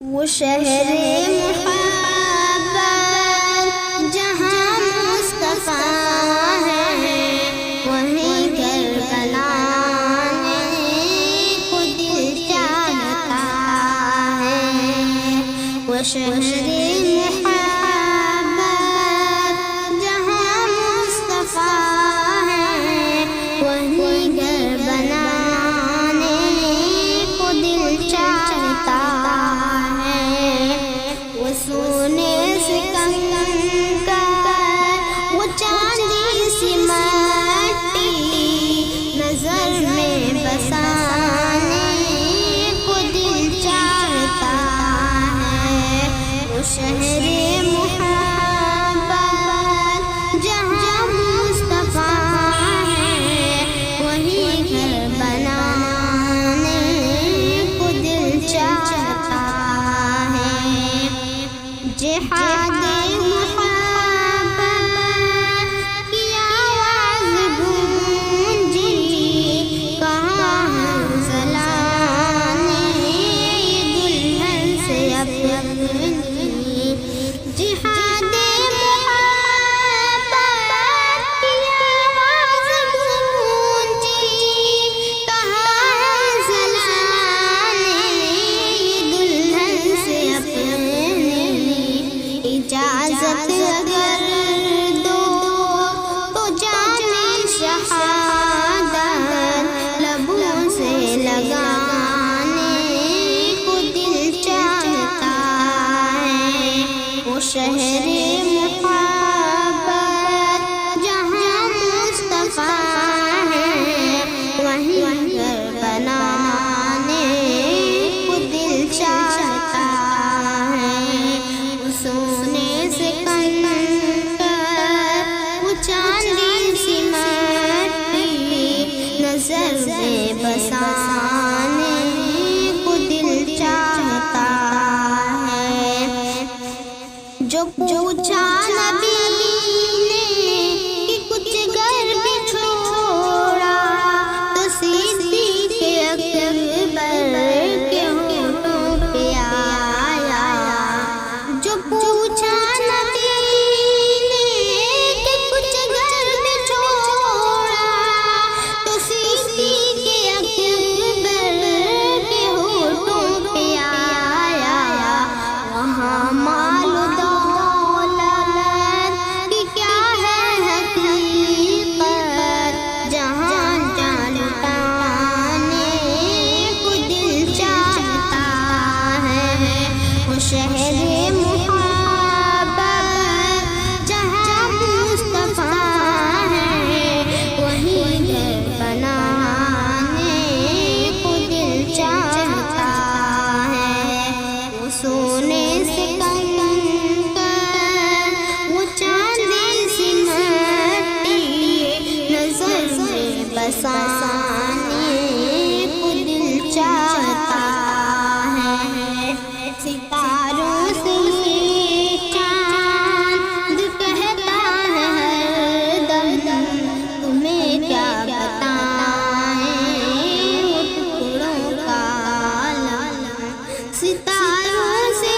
وہ شہر محبت جہاں مصطفیٰ ہے، وہیں گھر بنانے کو دل چاہتا ہے۔ وہ شہر محبت جہاں مصطفیٰ ہے، وہیں گھر بنانے کو دل چاہتا ہے۔ وہ سونے سے کنکر، وہ چاندی سی مٹی، نظر میں بسانے کو دل چاہتا ہے۔ وہ شہر محبت جہاں مصطفیٰ ہے، وہیں گھر بنانے کو دل چاہتا ہے۔ جہاد محبت کی آواز گونجی، کہاں زلانے دلہن سے اپنی۔ جہاد محبت کی آواز گونجی، کہاں زلانے دلہن سے اپنی۔ اجازت اگر دو تو جامِ شہادت لبوں سے لگانے کو دل چاہتا ہے۔ وہ شہر محبت جہاں مصطفیٰ ہے، وہیں گھر بنانے کو دل چاہتا ہے۔ وہ سونے سے کنکر، وہ چاندی سی مٹی، نظر میں بسانے کو دل چاہتا ہے۔ جو پوچھا نبی نے کہ کچھ گھر بھی چھوڑا، تو صدیق اکبر کے ہونٹوں پہ آیا۔ جو پوچھا نبی نے کہ کچھ گھر بھی چھوڑا، تو صدیق اکبر کے ہونٹوں پہ آیا۔ وہاں مال و دولت کی کیا ہے حقیقت، جہاں جان لٹانے کو دل چاہتا ہے۔ وہ شہر محبت جہاں مصطفیٰ ہے، وہیں گھر بنانے کو دل چاہتا ہے۔ وہ سونے سے کنکر، وہ چاندی سی مٹی، نظر میں بسانے کو دل چاہتا ہے۔ ستاروں سے چاند کہتا ہے ہر دم، تمہیں کیا بتائیں وہ ٹکڑوں کا عالم۔ ستاروں سے